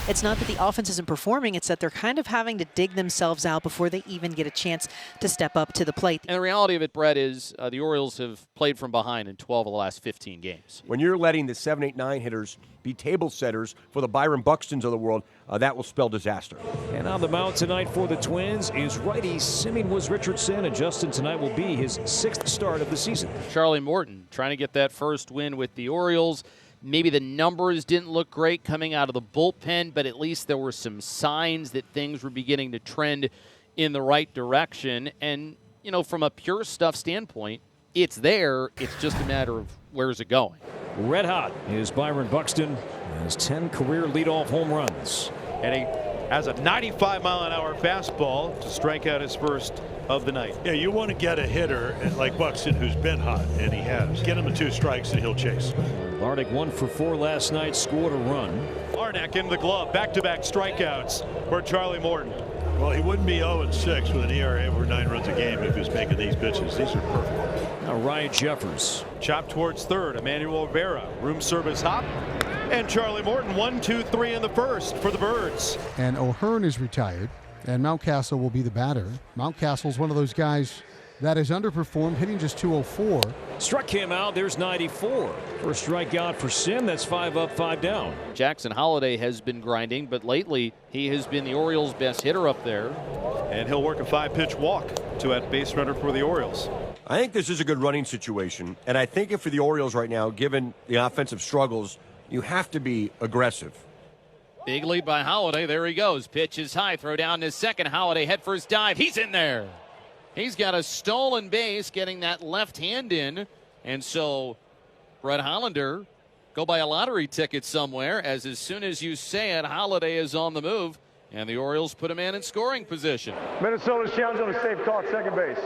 it's not that the offense isn't performing, it's that they're kind of having to dig themselves out before they even get a chance to step up to the plate. And the reality of it, Brett, is the Orioles have played from behind in 12 of the last 15 games. When you're letting the 7, 8, 9 hitters be table setters for the Byron Buxtons of the world, that will spell disaster. And on the mound tonight for the Twins is righty Simeon Richardson, and Justin, tonight will be his 6th start of the season. Charlie Morton trying to get that first win with the Orioles. Maybe the numbers didn't look great coming out of the bullpen, but at least there were some signs that things were beginning to trend in the right direction. And, you know, from a pure stuff standpoint, it's there. It's just a matter of where's it going. Red hot is Byron Buxton. Has 10 career leadoff home runs. And he has a 95-mile-an-hour fastball to strike out his first of the night. Yeah, you want to get a hitter like Buxton, who's been hot, and he has. Get him to 2 strikes and he'll chase. Larnach 1 for 4 last night, scored a run. Larnach in the glove, back-to-back strikeouts for Charlie Morton. Well, he wouldn't be 0-6 with an ERA over 9 runs a game if he was making these pitches. These are perfect. Now Ryan Jeffers. Chopped towards third, Emmanuel Rivera, room service hop. And Charlie Morton, 1, 2, 3 in the first for the Birds. And O'Hearn is retired, and Mountcastle will be the batter. Mountcastle's one of those guys that has underperformed, hitting just 204. Struck him out. There's 94. First strikeout for Sim. That's 5 up, 5 down. Jackson Holliday has been grinding, but lately he has been the Orioles' best hitter up there. And he'll work a 5-pitch walk to at base runner for the Orioles. I think this is a good running situation, and I think if for the Orioles right now, given the offensive struggles, you have to be aggressive. Big lead by Holliday. There he goes. Pitch is high. Throw down to second. Holliday head first dive. He's in there. He's got a stolen base, getting that left hand in. And so Brett Hollander, go buy a lottery ticket somewhere, as soon as you say it, Holliday is on the move. And the Orioles put a man in scoring position. Minnesota's challenge on a safe call at second base.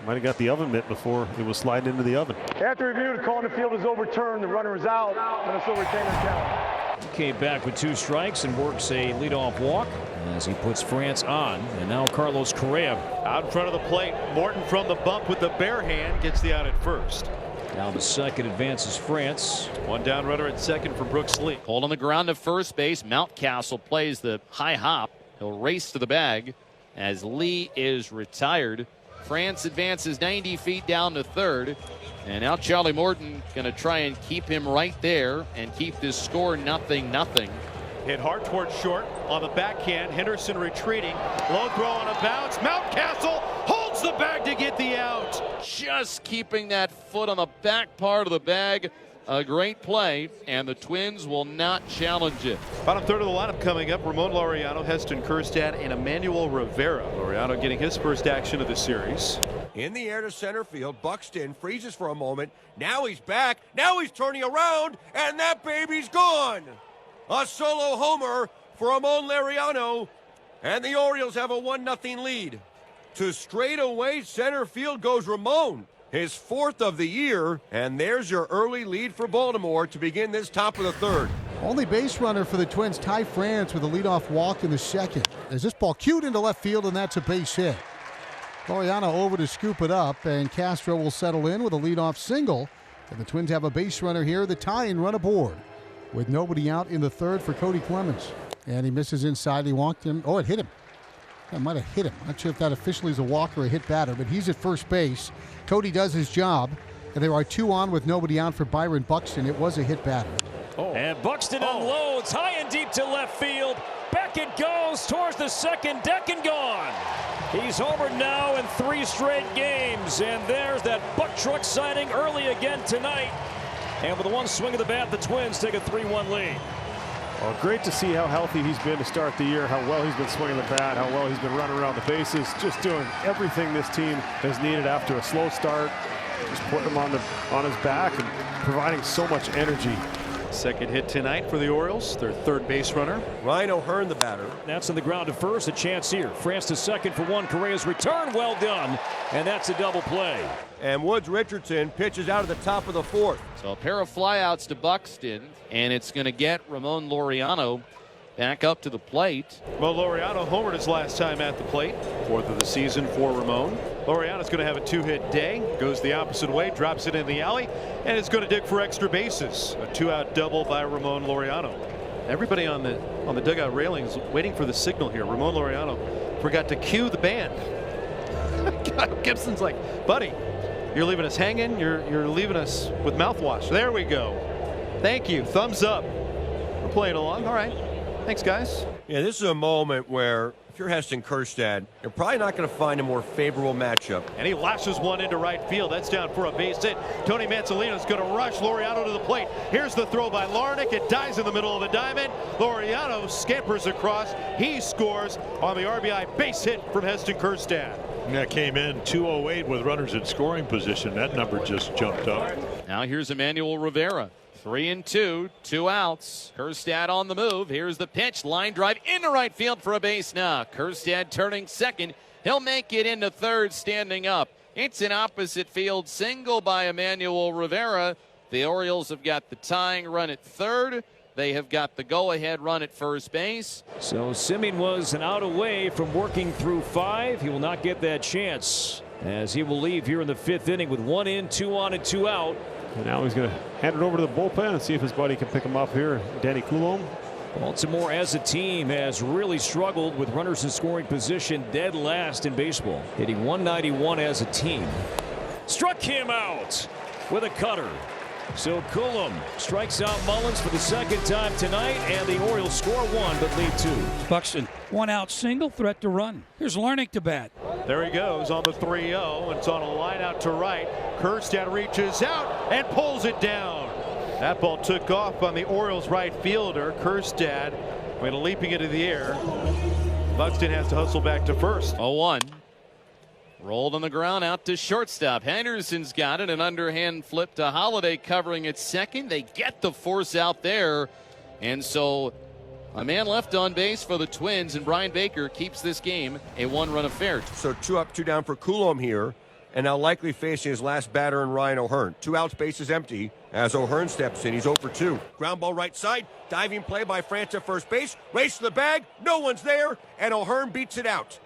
Might have got the oven mitt before it was sliding into the oven. After review, the call in the field is overturned. The runner is out. Minnesota retained their challenge. He came back with 2 strikes and works a leadoff walk as he puts France on. And now Carlos Correa. Out in front of the plate, Morton from the bump with the bare hand gets the out at first. Down to second, advances France. 1 down runner at second for Brooks Lee. Pulled on the ground to first base. Mountcastle plays the high hop. He'll race to the bag as Lee is retired. France advances 90 feet down to third. And now Charlie Morton going to try and keep him right there and keep this score 0-0. Hit hard towards short on the backhand. Henderson retreating. Low throw on a bounce. Mountcastle holds the bag to get the out. Just keeping that foot on the back part of the bag. A great play, and the Twins will not challenge it. Bottom third of the lineup coming up. Ramon Laureano, Heston Kjerstad, and Emmanuel Rivera. Laureano getting his first action of the series. In the air to center field, Buxton freezes for a moment. Now he's back. Now he's turning around, and that baby's gone. A solo homer for Ramon Laureano, and the Orioles have a 1-0 lead. To straightaway center field goes Ramon, his 4th of the year, and there's your early lead for Baltimore to begin this top of the third. Only base runner for the Twins, Ty France, with a leadoff walk in the second. As this ball cued into left field, and that's a base hit. Laureano over to scoop it up, and Castro will settle in with a leadoff single. And the Twins have a base runner here, the tying run aboard, with nobody out in the third for Cody Clemens. And he misses inside. He walked him. Oh, it hit him. That might have hit him. Not sure if that officially is a walk or a hit batter, but he's at first base. Cody does his job, and there are 2 on with nobody out for Byron Buxton. It was a hit batter. And Buxton unloads high and deep to left field. Back it goes towards the second deck and gone. He's homered now in 3 straight games, and there's that buck truck sighting early again tonight. And with 1 swing of the bat, the Twins take a 3-1 lead. Well, great to see how healthy he's been to start the year, how well he's been swinging the bat, how well he's been running around the bases, just doing everything this team has needed after a slow start, just putting him on his back and providing so much energy. Second hit tonight for the Orioles, their 3rd base runner. Ryan O'Hearn, the batter. That's on the ground to first, a chance here. France to second for 1. Correa's return, well done, and that's a double play. And Woods Richardson pitches out of the top of the 4th. So a pair of flyouts to Buxton, and it's going to get Ramon Laureano back up to the plate. Well, Laureano homered his last time at the plate. 4th of the season for Ramon. Laureano's going to have a 2-hit day. Goes the opposite way, drops it in the alley, and it's going to dig for extra bases. A 2-out double by Ramon Laureano. Everybody on the dugout railings waiting for the signal here. Ramon Laureano forgot to cue the band. Gibson's like, buddy, you're leaving us hanging. You're leaving us with mouthwash. There we go. Thank you. Thumbs up. We're playing along. All right. Thanks, guys. Yeah, this is a moment where if you're Heston Kjerstad, you're probably not going to find a more favorable matchup. And he lashes one into right field. That's down for a base hit. Tony Mansolino's going to rush Laureano to the plate. Here's the throw by Larnach. It dies in the middle of the diamond. Laureano scampers across. He scores on the RBI base hit from Heston Kjerstad. That came in 208 with runners in scoring position. That number just jumped up. Now here's Emmanuel Rivera. 3-2, 2 outs. Kjerstad on the move. Here's the pitch. Line drive into right field for a base now. Kjerstad turning second. He'll make it into third standing up. It's an opposite field single by Emmanuel Rivera. The Orioles have got the tying run at third. They have got the go-ahead run at first base. So Semien was an out away from working through 5. He will not get that chance as he will leave here in the 5th inning with 1 in, 2 on, and 2 out. And now he's going to hand it over to the bullpen and see if his buddy can pick him up here. Danny Coulombe. Baltimore as a team has really struggled with runners in scoring position, dead last in baseball, hitting 191 as a team. Struck him out with a cutter. So Coulombe strikes out Mullins for the 2nd time tonight, and the Orioles score 1 but lead 2. Buxton, 1 out single, threat to run. Here's Larnach to bat. There he goes on the 3-0. It's on a line out to right. Kjerstad reaches out and pulls it down. That ball took off on the Orioles right fielder. Kjerstad went leaping into the air. Buxton has to hustle back to first. 0-1. Rolled on the ground out to shortstop. Henderson's got it. An underhand flip to Holiday covering at second. They get the force out there. And so a man left on base for the Twins, and Brian Baker keeps this game a 1-run affair. So 2 up, 2 down for Coulombe here, and now likely facing his last batter in Ryan O'Hearn. 2 outs, base is empty as O'Hearn steps in. He's 0 for 2. Ground ball right side, diving play by France at first base. Race to the bag, no one's there, and O'Hearn beats it out.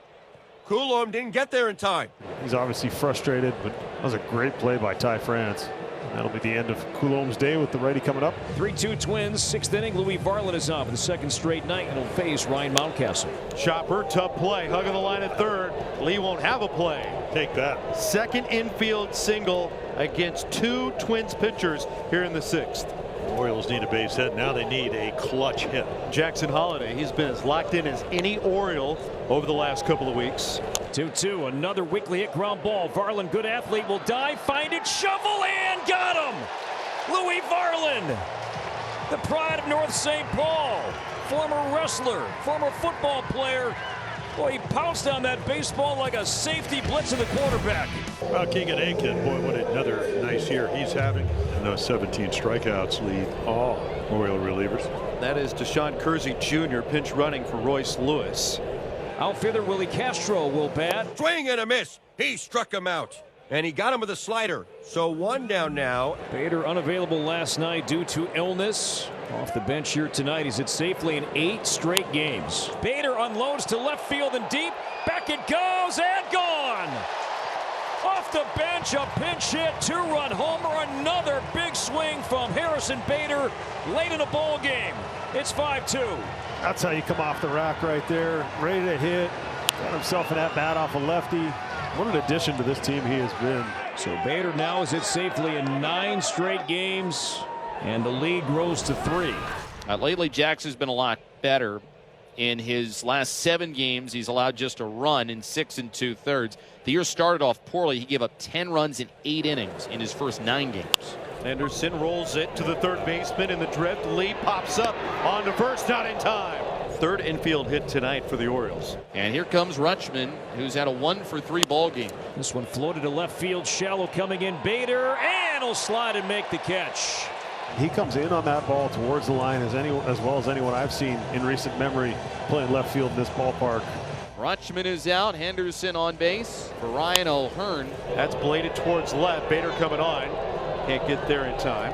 Coulombe didn't get there in time. He's obviously frustrated, but that was a great play by Ty France. That'll be the end of Coulombe's day with the righty coming up. 3-2 Twins, 6th inning. Louis Varland is on for the 2nd straight night and will face Ryan Mountcastle. Chopper, tough play, hugging the line at third. Lee won't have a play. Take that. 2nd infield single against 2 Twins pitchers here in the 6th. Orioles need a base hit. Now they need a clutch hit. Jackson Holiday, he's been as locked in as any Oriole over the last couple of weeks. 2-2, another weakly hit ground ball. Varland, good athlete, will dive, find it, shovel, and got him! Louis Varland, the pride of North St. Paul, former wrestler, former football player. Boy, he pounced on that baseball like a safety blitz of the quarterback. Well, Keegan Aiken, boy, what another nice year he's having. And those 17 strikeouts lead all Oriole relievers. That is Deshaun Kersey Jr. pinch running for Royce Lewis. Outfielder Willie Castro will bat. Swing and a miss. He struck him out. And he got him with a slider. So 1 down now. Bader unavailable last night due to illness. Off the bench here tonight. He's hit safely in 8 straight games. Bader unloads to left field and deep. Back it goes and gone. Off the bench, a pinch hit, 2-run homer. Another big swing from Harrison Bader late in a ball game. It's 5-2. That's how you come off the rack right there. Ready to hit. Got himself an at-bat off a lefty. What an addition to this team he has been. So Bader now is hit safely in 9 straight games, and the lead grows to 3. Lately, Jackson's been a lot better. In his last 7 games, he's allowed just a run in 6 2/3. The year started off poorly. He gave up 10 runs in 8 innings in his first 9 games. Anderson rolls it to the third baseman in the drift. Lee pops up on to first, not in time. 3rd infield hit tonight for the Orioles. And here comes Rutschman, who's had a 1-for-3 ball game. This one floated to left field, shallow coming in. Bader, and he'll slide and make the catch. He comes in on that ball towards the line as well as anyone I've seen in recent memory playing left field in this ballpark. Rutschman is out. Henderson on base for Ryan O'Hearn. That's bladed towards left. Bader coming on. Can't get there in time.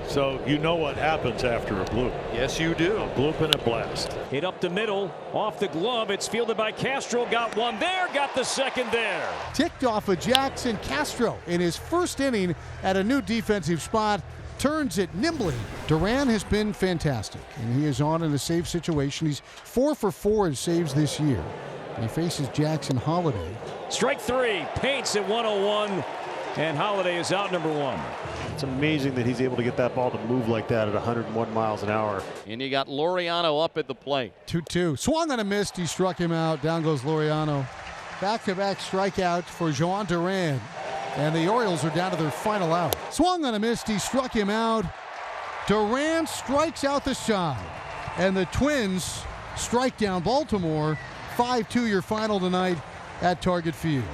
So you know what happens after a bloop. Yes, you do. A bloop and a blast. Hit up the middle, off the glove. It's fielded by Castro. Got one there, got the second there. Ticked off of Jackson Castro in his first inning at a new defensive spot. turns it nimbly. Duran has been fantastic, and he is on in a save situation. He's 4 for 4 in saves this year. And he faces Jackson Holliday. Strike 3, paints at 101, and Holliday is out number 1. It's amazing that he's able to get that ball to move like that at 101 miles an hour. And you got Laureano up at the plate. 2-2. Swung on a missed. He struck him out. Down goes Laureano. Back-to-back strikeout for Joan Duran. And the Orioles are down to their final out. Swung on a missed. He struck him out. Duran strikes out the shine. And the Twins strike down Baltimore. 5-2 your final tonight at Target Field.